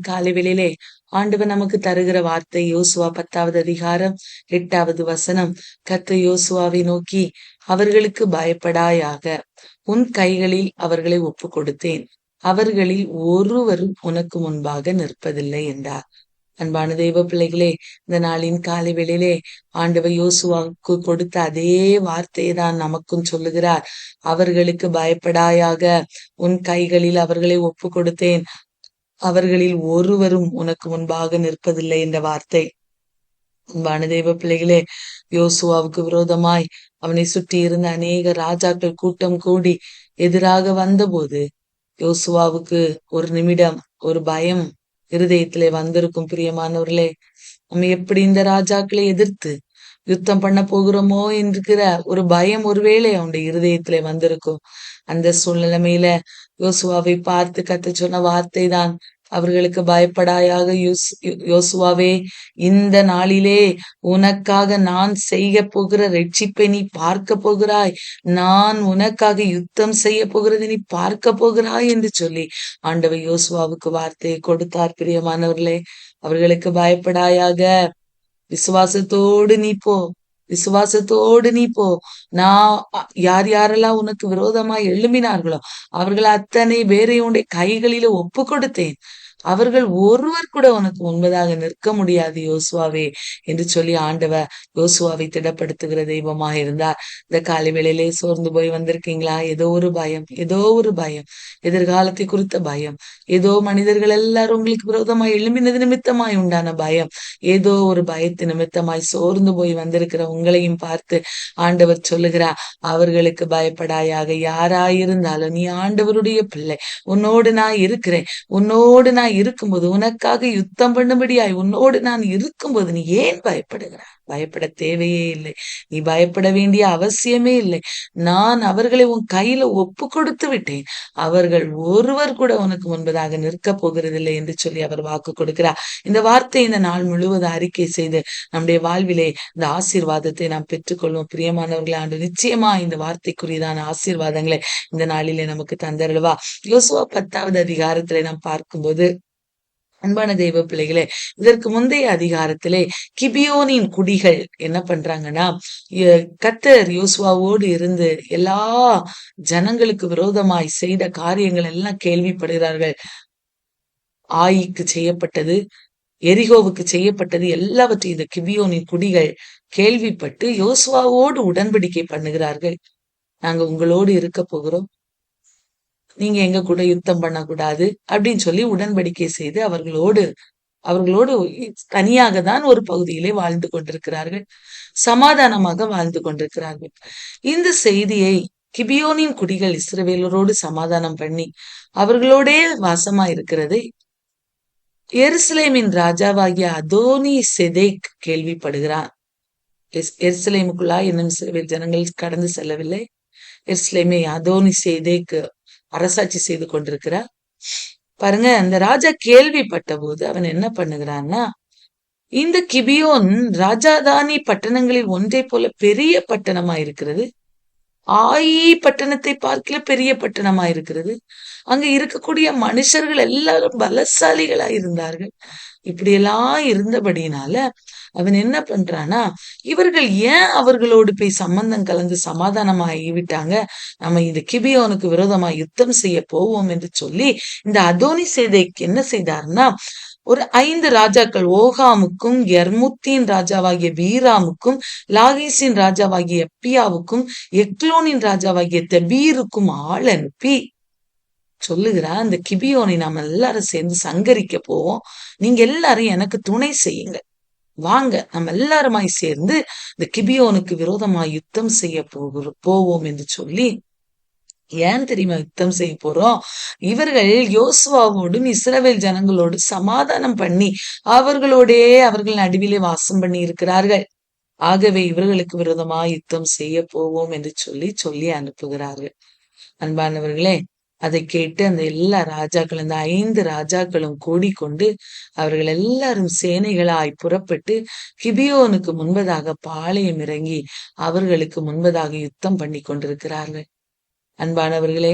காலை வேளையிலே ஆண்டவர் நமக்கு தருகிற வார்த்தை யோசுவா 10வது அதிகாரம் 8வது வசனம். கர்த்தர் யோசுவாவை நோக்கி, அவர்களுக்கு பயப்படாயாக, உன் கைகளில் அவர்களை ஒப்பு கொடுத்தேன், அவர்களில் ஒருவரும் உனக்கு முன்பாக நிற்பதில்லை என்றார். அன்பான தெய்வ பிள்ளைகளே, இந்த நாளின் காலை வேளையிலே ஆண்டவர் யோசுவாவுக்கு கொடுத்த அதே வார்த்தையை தான் நமக்கும் சொல்லுகிறார். அவர்களுக்கு பயப்படாயாக, உன் கைகளில் அவர்களை ஒப்பு கொடுத்தேன், அவர்களில் ஒருவரும் உனக்கு முன்பாக நிற்பதில்லை என்ற வார்த்தை. அன்பான தெய்வ பிள்ளைகளே, யோசுவாவுக்கு விரோதமாய் அவனை சுற்றி இருந்த அநேக ராஜாக்கள் கூட்டம் கூடி எதிராக வந்தபோது யோசுவாவுக்கு ஒரு நிமிடம் ஒரு பயம் இருதயத்திலே வந்திருக்கும். பிரியமானவர்களே, நம்ம எப்படி இந்த ராஜாக்களை எதிர்த்து யுத்தம் பண்ண போகிறோமோ என்கிற ஒரு பயம் ஒருவேளை அவனுடைய இருதயத்திலே வந்திருக்கும். அந்த சூழ்நிலைமையில யோசுவாவை பார்த்து கர்த்தர் சொன்ன வார்த்தை தான், அவர்களுக்கு பயப்படாயாக யோசுவாவே, இந்த நாளிலே உனக்காக நான் செய்ய போகிற ரட்சிப்பை நீ பார்க்க போகிறாய், நான் உனக்காக யுத்தம் செய்ய போகிறதை நீ பார்க்க போகிறாய் என்று சொல்லி ஆண்டவர் யோசுவாவுக்கு வார்த்தையை கொடுத்தார். பிரியமானவர்களே, அவர்களுக்கு பயப்படாயாக, விசுவாசத்தோடு நீ போ, விசுவாசத்தோடு நீ போ. நான் யார் யாரெல்லாம் உனக்கு விரோதமாய் எழும்பினார்களோ அவர்கள் அத்தனை பேரை உன்னுடைய கைகளில ஒப்பு கொடுத்தேன், அவர்கள் ஒருவர் கூட உனக்கு முன்பதாக நிற்க முடியாது யோசுவாவே என்று சொல்லி ஆண்டவர் யோசுவாவை திடப்படுத்துகிற தெய்வமாக இருந்தார். இந்த காலை வேளையிலே சோர்ந்து போய் வந்திருக்கீங்களா? ஏதோ ஒரு பயம், ஏதோ ஒரு பயம், எதிர்காலத்தை குறித்த பயம், ஏதோ மனிதர்கள் எல்லாரும் உங்களுக்கு விரோதமாய் எழும்பினது நிமித்தமாய் உண்டான பயம், ஏதோ ஒரு பயத்து நிமித்தமாய் சோர்ந்து போய் வந்திருக்கிற உங்களையும் பார்த்து ஆண்டவர் சொல்லுகிறார், அவர்களுக்கு பயப்படாயாக. யாராயிருந்தாலும் நீ ஆண்டவருடைய பிள்ளை, உன்னோடு நான் இருக்கிறேன், உன்னோடு நான் இருக்கும்போது, உனக்காக யுத்தம் பண்ணும்படியாய் உன்னோடு நான் இருக்கும்போது நீ ஏன் பயப்படுகிறாய்? பயப்பட தேவையே இல்லை, நீ பயப்பட வேண்டிய அவசியமே இல்லை. நான் அவர்களை உன் கையில ஒப்பு கொடுத்து விட்டேன், அவர்கள் ஒருவர் கூட உனக்கு முன்பதாக நிற்க போகிறதில்லை என்று சொல்லி அவர் வாக்கு கொடுக்கிறார். இந்த வார்த்தை இந்த நாள் முழுவதும் அறிக்கை செய்து நம்முடைய வாழ்விலே இந்த ஆசீர்வாதத்தை நாம் பெற்றுக்கொள்வோம். பிரியமானவர்களே, ஆண்டு நிச்சயமா இந்த வார்த்தைக்குரியதான ஆசீர்வாதங்களை இந்த நாளிலே நமக்கு தந்தருள்வா. யோசுவா 10வது அதிகாரத்திலே நாம் பார்க்கும்போது, அன்பான தெய்வ பிள்ளைகளே, இதற்கு முந்தைய அதிகாரத்திலே கிபியோனின் குடிகள் என்ன பண்றாங்கன்னா, கர்த்தர் யோசுவாவோடு இருந்து எல்லா ஜனங்களுக்கு விரோதமாய் செய்த காரியங்கள் எல்லாம் கேள்விப்படுகிறார்கள். ஆயிக்கு செய்யப்பட்டது, எரிகோவுக்கு செய்யப்பட்டது எல்லாவற்றையும் இந்த கிபியோனின் குடிகள் கேள்விப்பட்டு யோசுவாவோடு உடன்படிக்கை பண்ணுகிறார்கள். நாங்க உங்களோடு இருக்க போகிறோம், நீங்க எங்க கூட யுத்தம் பண்ணக்கூடாது அப்படின்னு சொல்லி உடன்படிக்கை செய்து அவர்களோடு தனியாக தான் ஒரு பகுதியிலே வாழ்ந்து கொண்டிருக்கிறார்கள், சமாதானமாக வாழ்ந்து கொண்டிருக்கிறார்கள். இந்த செய்தியை கிபியோனின் குடிகள் இஸ்ரவேலரோடு சமாதானம் பண்ணி அவர்களோடே வாசமா இருக்கிறதை எருசலேமின் ராஜாவாகிய அதோனி செதேக் கேள்விப்படுகிறான். எருசலேமுக்குள்ளா இன்னும் இஸ்ரவேல் ஜனங்கள் கடந்து செல்லவில்லை. எருசலேமை அதோனி செதேக் அரசாட்சி செய்து கொண்டிருக்கிறார். பாருங்க, அந்த ராஜா கேள்விப்பட்ட போது அவன் என்ன பண்ணுகிறான்னா, இந்த கிபியோன் ராஜாதானி பட்டணங்களில் ஒன்றை போல பெரிய பட்டணமா இருக்கிறது, ஆயி பட்டணத்தை பார்க்கல பெரிய பட்டணமா இருக்கிறது, அங்க இருக்கக்கூடிய மனுஷர்கள் எல்லாரும் பலசாலிகளா இருந்தார்கள். இப்படியெல்லாம் இருந்தபடினால அவன் என்ன பண்றானா, இவர்கள் ஏன் அவர்களோடு போய் சம்பந்தம் கலந்து சமாதானமா ஆகிவிட்டாங்க, நம்ம இந்த கிபியோனுக்கு விரோதமா யுத்தம் செய்ய போவோம் என்று சொல்லி இந்த அதோனி சேதேக் என்ன செய்தார்னா, ஒரு 5 ராஜாக்கள், ஓகாமுக்கும் யர்முத்தின் ராஜாவாகிய பீராமுக்கும் லாகீசின் ராஜாவாகிய எப்பியாவுக்கும் எக்லோனின் ராஜாவாகிய தெபீருக்கும் ஆள் அனுப்பி சொல்லுகிறா, அந்த கிபியோனை நாம எல்லாரும் சேர்ந்து சங்கரிக்க போவோம், நீங்க எல்லாரும் எனக்கு துணை செய்யுங்க, வாங்க நம்ம எல்லாருமாய் சேர்ந்து இந்த கிபியோனுக்கு விரோதமாய் யுத்தம் செய்ய போவோம் என்று சொல்லி. ஏன் தெரியுமா யுத்தம் செய்ய போறோம்? இவர்கள் யோசுவாவோடும் இஸ்ரவேல் ஜனங்களோடு சமாதானம் பண்ணி அவர்கள் நடுவிலே வாசம் பண்ணி இருக்கிறார்கள். ஆகவே இவர்களுக்கு விரோதமாய் யுத்தம் செய்ய போவோம் என்று சொல்லி அனுப்புகிறார்கள். அன்பானவர்களே, அதை கேட்டு அந்த எல்லா ராஜாக்களும், அந்த 5 ராஜாக்களும் கூடிக்கொண்டு அவர்கள் எல்லாரும் சேனைகளாய் புறப்பட்டு கிபியோனுக்கு முன்பதாக பாளையம் இறங்கி அவர்களுக்கு முன்பதாக யுத்தம் பண்ணி கொண்டிருக்கிறார்கள். அன்பானவர்களே,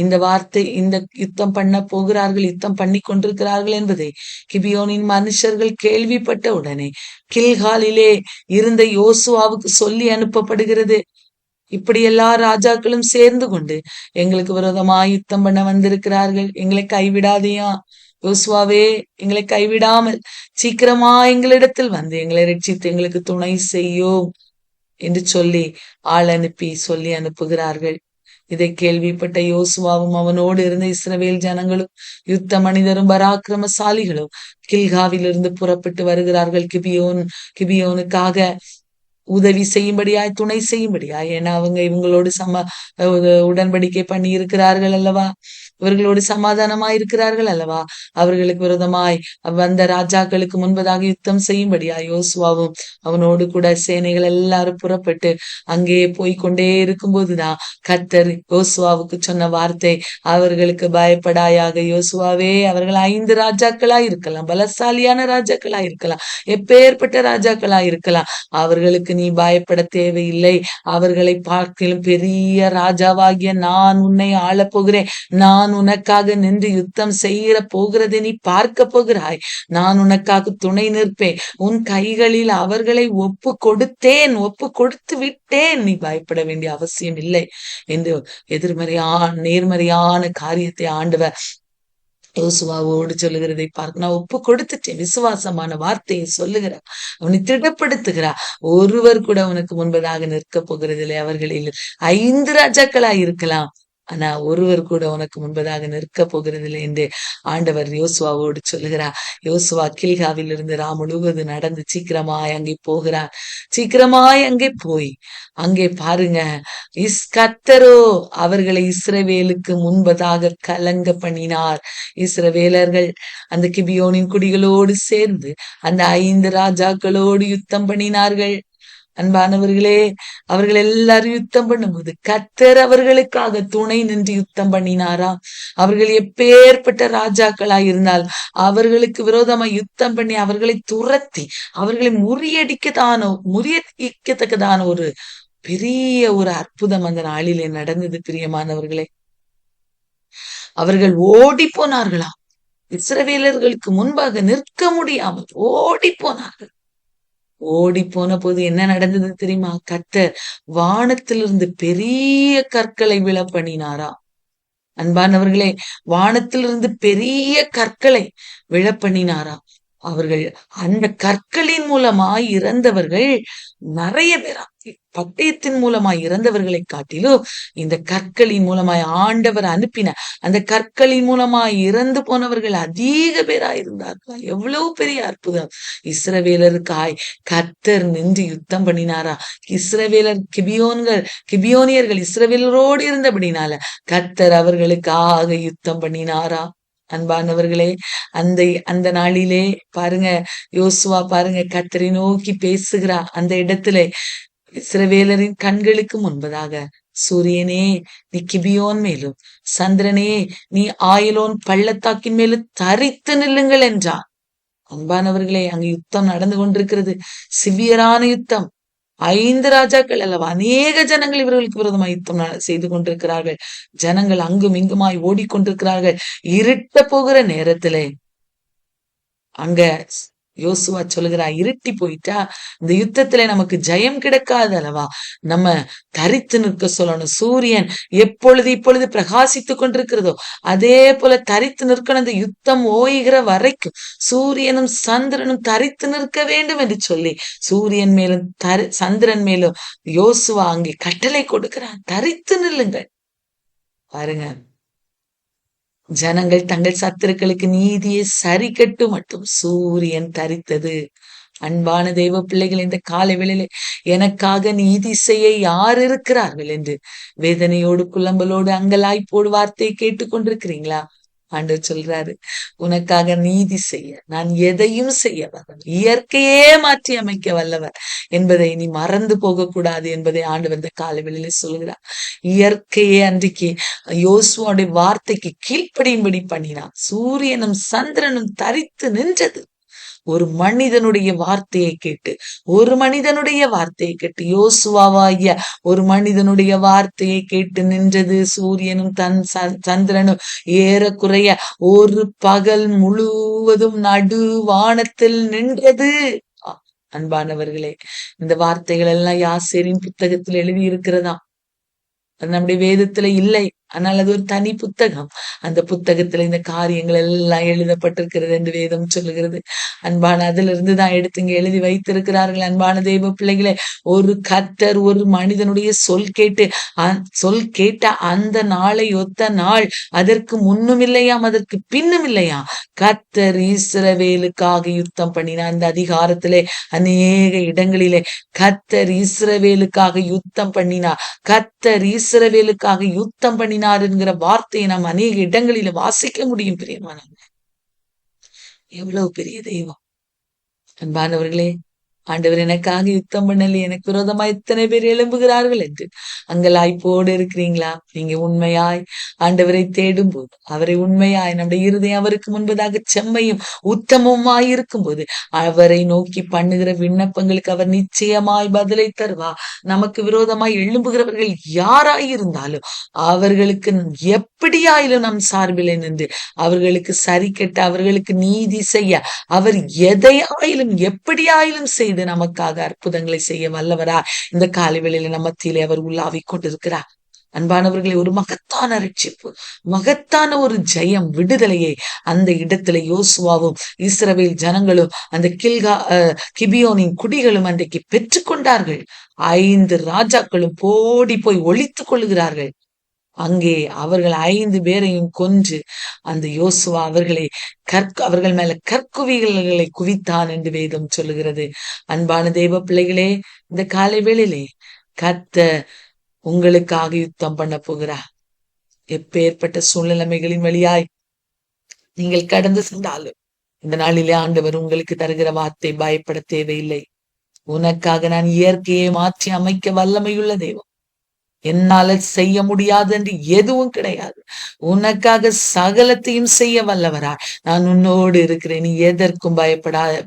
இந்த வார்த்தை, இந்த யுத்தம் பண்ண போகிறார்கள், யுத்தம் பண்ணி கொண்டிருக்கிறார்கள் என்பதை கிபியோனின் மனுஷர்கள் கேள்விப்பட்ட உடனே கில்காலிலே இருந்த யோசுவாவுக்கு சொல்லி அனுப்பப்படுகிறது. இப்படி எல்லா ராஜாக்களும் சேர்ந்து கொண்டு எங்களுக்கு விரோதமாய் யுத்தம் பண்ண வந்திருக்கிறார்கள், எங்களை கைவிடாதையா யோசுவாவே, எங்களை கைவிடாமல் சீக்கிரமா எங்களிடத்தில் வந்து எங்களை ரட்சித்து எங்களுக்கு துணை செய்யும் என்று சொல்லி ஆள் அனுப்பி சொல்லி அனுப்புகிறார்கள். இதை கேள்விப்பட்ட யோசுவாவும் அவனோடு இருந்த இஸ்ரவேல் ஜனங்களும் யுத்த மனிதரும் பராக்கிரமசாலிகளும் கில்காவிலிருந்து புறப்பட்டு வருகிறார்கள் கிபியோனுக்காக உதவி செய்யும்படியாய், துணை செய்யும்படியாய். ஏன்னா அவங்க இவங்களோடு உடன்படிக்கை பண்ணி இருக்கிறார்கள் அல்லவா, இவர்களோடு சமாதானமாய் இருக்கிறார்கள் அல்லவா. அவர்களுக்கு விரோதமாய் வந்த ராஜாக்களுக்கு முன்பதாக யுத்தம் செய்யும்படியாய் யோசுவாவும் அவனோடு கூட சேனைகள் எல்லாரும் புறப்பட்டு அங்கே போய்கொண்டே இருக்கும்போதுதான் கர்த்தர் யோசுவாவுக்கு சொன்ன வார்த்தை, அவர்களுக்கு பயப்படாயாக யோசுவாவே. அவர்கள் 5 ராஜாக்களா இருக்கலாம், பலசாலியான ராஜாக்களா இருக்கலாம், எப்பேற்பட்ட ராஜாக்களா இருக்கலாம், அவர்களுக்கு நீ பயப்பட தேவையில்லை. அவர்களை பார்க்கிலும் பெரிய ராஜாவாகிய நான் உன்னை ஆளப் போகிறேன். நான் உனக்காக நின்று யுத்தம் செய்கிற போகிறதை நீ பார்க்க போகிறாய். நான் உனக்காக துணை நிற்பேன். உன் கைகளில் அவர்களை ஒப்பு கொடுத்து விட்டேன். நீ பயப்பட வேண்டிய அவசியம் இல்லை என்று நேர்மறையான காரியத்தை ஆண்டவர் யோசுவாவோடு சொல்லுகிறதை பார்க்க நான் ஒப்பு கொடுத்துட்டேன். விசுவாசமான வார்த்தையை சொல்லுகிறார், அவனை திடப்படுத்துகிறார். ஒருவர் கூட உனக்கு முன்பதாக நிற்க போகிறதில்லை. அவர்களில் 5 ராஜாக்களா இருக்கலாம், ஆனா ஒருவர் கூட உனக்கு முன்பதாக நிற்க போகிறதில்லை என்று ஆண்டவர் யோசுவாவோடு சொல்லுகிறார். யோசுவா கில்காவில் இருந்து முழுவதும் நடந்து சீக்கிரமாய் அங்கே போகிறார். சீக்கிரமாய் அங்கே போய் அங்கே பாருங்க, கர்த்தரோ அவர்களை இஸ்ரவேலுக்கு முன்பதாக கலங்க பண்ணினார். இஸ்ரவேலர்கள் அந்த கிபியோனின் குடிகளோடு சேர்ந்து அந்த 5 ராஜாக்களோடு யுத்தம் பண்ணினார்கள். அன்பானவர்களே, அவர்கள் எல்லாரும் யுத்தம் பண்ணும்போது கர்த்தர் அவர்களுக்காக துணை நின்று யுத்தம் பண்ணினாரா. அவர்கள் எப்பேற்பட்ட ராஜாக்களா இருந்தால் அவர்களுக்கு விரோதமா யுத்தம் பண்ணி அவர்களை துரத்தி அவர்களை முறியடிக்கத்தக்கதான ஒரு பெரிய ஒரு அற்புதம் அந்த நாளிலே நடந்தது. பிரியமானவர்களே, அவர்கள் ஓடி போனார்களாம். இஸ்ரவேலர்களுக்கு முன்பாக நிற்க முடியாமல் ஓடி போனார்கள். ஓடி போன போது என்ன நடந்தது தெரியுமா? கர்த்தர் வானத்திலிருந்து பெரிய கற்களை விழ பண்ணினாரா. அன்பானவர்களே, வானத்திலிருந்து பெரிய கற்களை விழ பண்ணினாரா. அவர்கள் அந்த கற்களின் மூலமாய் இறந்தவர்கள் நிறைய பேரா. பட்டயத்தின் மூலமாய் இறந்தவர்களை காட்டிலும் இந்த கற்களின் மூலமாய் ஆண்டவர் அனுப்பின அந்த கற்களின் மூலமாய் இறந்து போனவர்கள் அதிக பேரா இருந்தார்கள். எவ்வளவு பெரிய அற்புதம்! இஸ்ரவேலருக்காய் கர்த்தர் நின்று யுத்தம் பண்ணினாரா. கிபியோனியர்கள் இஸ்ரவேலரோடு இருந்தபடினால கர்த்தர் அவர்களுக்காக யுத்தம் பண்ணினாரா. அன்பானவர்களே, அந்த நாளிலே பாருங்க, யோசுவா பாருங்க கர்த்தரை நோக்கி பேசுகிறா. அந்த இடத்துல இஸ்ரவேலரின் கண்களுக்கு முன்பதாக, சூரியனே நீ கிபியோன் மேலும், சந்திரனே நீ ஆயிலோன் பள்ளத்தாக்கின் மேலும் தரித்து நில்லுங்கள் என்றான். அன்பானவர்களே, அங்கு யுத்தம் நடந்து கொண்டிருக்கிறது, சிவியரான யுத்தம். 5 ராஜாக்கள் அல்லவா, அநேக ஜனங்கள் இவர்களுக்கு விரோதமாய் யுத்தம் செய்து கொண்டிருக்கிறார்கள். ஜனங்கள் அங்கும் இங்குமாய் ஓடிக்கொண்டிருக்கிறார்கள். இருட்ட போகிற நேரத்திலே அங்க யோசுவா சொல்லுகிறா, இருட்டி போயிட்டா இந்த யுத்தத்துல நமக்கு ஜெயம் கிடைக்காது அல்லவா, நம்ம தரித்து நிற்க சொல்லணும். சூரியன் இப்பொழுது பிரகாசித்துக் கொண்டிருக்கிறதோ அதே போல தரித்து நிற்கணும். இந்த யுத்தம் ஓய்கிற வரைக்கும் சூரியனும் சந்திரனும் தரித்து நிற்க வேண்டும் என்று சொல்லி சூரியன் மேலும் சந்திரன் மேலும் யோசுவா அங்கே கட்டளை கொடுக்கிறான், தரித்து நில்லுங்கள். பாருங்க, ஜனங்கள் தங்கள் சத்துருக்களுக்கு நீதியை சரி கட்டு மட்டும் சூரியன் தரித்தது. அன்பான தெய்வ பிள்ளைகள், இந்த காலை வேளையிலே எனக்காக நீதி செய்ய யார் இருக்கிறார்கள் என்று வேதனையோடு புலம்பலோடு அங்கலாய்ப்போடு வார்த்தையை கேட்டுக்கொண்டிருக்கிறீங்களா? ஆண்டவர் சொல்றாரு, உனக்காக நீதி செய்ய நான் எதையும் செய்ய வல்லவர், இயற்கையே மாற்றி அமைக்க வல்லவர் என்பதை நீ மறந்து போக கூடாது என்பதை ஆண்டவர் இந்த காலவெளியில சொல்கிறார். இயற்கையே அன்றைக்கு யோசுவாவுடைய வார்த்தைக்கு கீழ்ப்படியும்படி பண்ணினான். சூரியனும் சந்திரனும் தரித்து நின்றது. ஒரு மனிதனுடைய வார்த்தையை கேட்டு, ஒரு மனிதனுடைய வார்த்தையை கேட்டு, யோசுவாவாகிய ஒரு மனிதனுடைய வார்த்தையை கேட்டு நின்றது சூரியனும் சந்திரனும் ஏறக்குறைய ஒரு பகல் முழுவதும் நடு வானத்தில் நின்றது. அன்பானவர்களே, இந்த வார்த்தைகள் எல்லாம் யாசேரின் புத்தகத்தில் எழுதி இருக்கிறதா? அது நம்முடைய வேதத்துல இல்லை. ஆனால் அது ஒரு தனி புத்தகம். அந்த புத்தகத்துல இந்த காரியங்கள் எல்லாம் எழுதப்பட்டிருக்கிறது என்று வேதம் சொல்லுகிறது. அன்பான அதுல இருந்துதான் எடுத்து இங்க எழுதி வைத்திருக்கிறார்கள். அன்பான தெய்வ பிள்ளைகளே, ஒரு கர்த்தர் ஒரு மனிதனுடைய சொல் கேட்ட அந்த நாளை ஒத்த நாள் அதற்கு முன்னும் இல்லையாம், அதற்கு பின்னும் இல்லையாம். கர்த்தர் இஸ்ரவேலுக்காக யுத்தம் பண்ணினார். அந்த அதிகாரத்திலே அநேக இடங்களிலே கர்த்தர் இஸ்ரவேலுக்காக யுத்தம் பண்ணினார். கர்த்தர் இஸ்ரவேலுக்காக யுத்தம் பண்ணினார் என்கிற வார்த்தையை நாம் அநேக இடங்களில வாசிக்க முடியும். பிரியமானவர்களே, எவ்வளவு பெரிய தெய்வம்! அன்பானவர்களே, ஆண்டவர் எனக்காக யுத்தம் பண்ணல, எனக்கு விரோதமா இத்தனை பேர் எழும்புகிறார்கள் என்று அங்கலாய்ப்போடு இருக்கிறீங்களா? நீங்க உண்மையாய் ஆண்டவரை தேடும் போது, அவரை உண்மையாய் நம்முடைய இருதயம் அவருக்கு முன்பதாக செம்மையும் உத்தமமாய் இருக்கும் போது, அவரை நோக்கி பண்ணுகிற விண்ணப்பங்களுக்கு அவர் நிச்சயமாய் பதிலை தருவா. நமக்கு விரோதமாய் எழும்புகிறவர்கள் யாராயிருந்தாலும் அவர்களுக்கு எப்படியாயிலும் நம் சார்பில் நின்று அவர்களுக்கு சரி கெட்ட, அவர்களுக்கு நீதி செய்ய அவர் எதையாயிலும் எப்படியாயிலும் செய்து நமக்காக அற்புதங்களை செய்ய வல்லவரா இந்த காலை வேளையில நம்ம மத்தியிலே அவர் உலாவிக் கொண்டிருக்கிறார். அன்பானவர்களை, ஒரு மகத்தான ரட்சிப்பு, மகத்தான ஒரு ஜெயம், விடுதலையை அந்த இடத்துல யோசுவாவும் இஸ்ரவேல் ஜனங்களும் அந்த கிபியோனின் குடிகளும் அன்றைக்கு பெற்றுக்கொண்டார்கள். 5 ராஜாக்களும் போடி போய் ஒளித்துக் கொள்ளுகிறார்கள். அங்கே அவர்கள் 5 பேரையும் கொன்று அந்த யோசுவா அவர்கள் மேல கற்குவிகளை குவித்தான் என்று வேதம் சொல்லுகிறது. அன்பான தெய்வ பிள்ளைகளே, இந்த காலை வேளையிலே கர்த்தர் உங்களுக்காக யுத்தம் பண்ண போகிறார். எப்பேற்பட்ட சூழ்நிலைமைகளின் வழியாய் நீங்கள் கடந்து சென்றாலும் இந்த நாளிலே ஆண்டவர் உங்களுக்கு தருகிற வார்த்தை, பயப்பட தேவையில்லை. உனக்காக நான் இயற்கையை மாற்றி அமைக்க வல்லமையுள்ள தெய்வம். என்னால செய்ய முடியாது என்று எதுவும் கிடையாது. உனக்காக சகலத்தையும் செய்ய வல்லவரா நான் உன்னோடு இருக்கிறேன். நீ எதற்கும்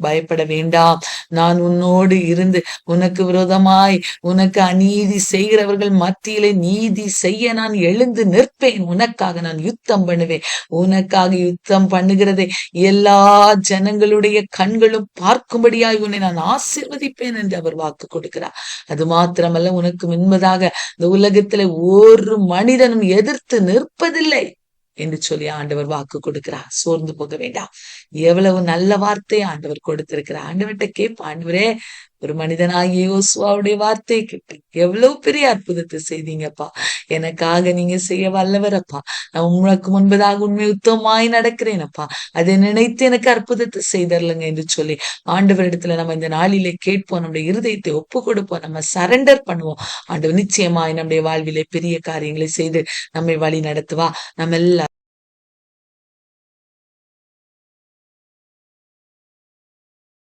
பயப்பட வேண்டாம். நான் உன்னோடு இருந்து உனக்கு விரோதமாய் உனக்கு அநீதி செய்கிறவர்கள் மத்தியிலே நீதி செய்ய நான் எழுந்து நிற்பேன். உனக்காக நான் யுத்தம் பண்ணுவேன். உனக்காக யுத்தம் பண்ணுகிறதை எல்லா ஜனங்களுடைய கண்களும் பார்க்கும்படியாய் உன்னை நான் ஆசீர்வதிப்பேன் என்று அவர் வாக்கு கொடுக்கிறார். அது மாத்திரமல்ல, உனக்கு முன்பதாக இந்த உலகத்துல ஒரு மனிதனும் எதிர்த்து நிற்பதில்லை என்று சொல்லி ஆண்டவர் வாக்கு கொடுக்கிறார். சோர்ந்து போக வேண்டாம். எவ்வளவு நல்ல வார்த்தை ஆண்டவர் கொடுத்திருக்கிறார். ஆண்டவர்கிட்ட கேட்ப, ஆண்டவரே, ஒரு மனிதனாகிய யோசுவாவுடைய வார்த்தையை கேட்டு எவ்வளவு பெரிய அற்புதத்தை செய்தீங்கப்பா. எனக்காக நீங்க செய்ய வல்லவரப்பா. நான் உங்களுக்கு முன்பதாக உண்மை உத்தமாய் நடக்கிறேனப்பா. அதை நினைத்து எனக்கு அற்புதத்தை செய்தரலுங்க என்று சொல்லி ஆண்டவரிடத்துல நம்ம இந்த நாளிலே கேட்போம். நம்முடைய இருதயத்தை ஒப்பு கொடுப்போம். நம்ம சரண்டர் பண்ணுவோம். ஆண்டவர் நிச்சயமாய் நம்முடைய வாழ்விலே பெரிய காரியங்களை செய்து நம்மை வழி நடத்துவா. நம்ம எல்லாம்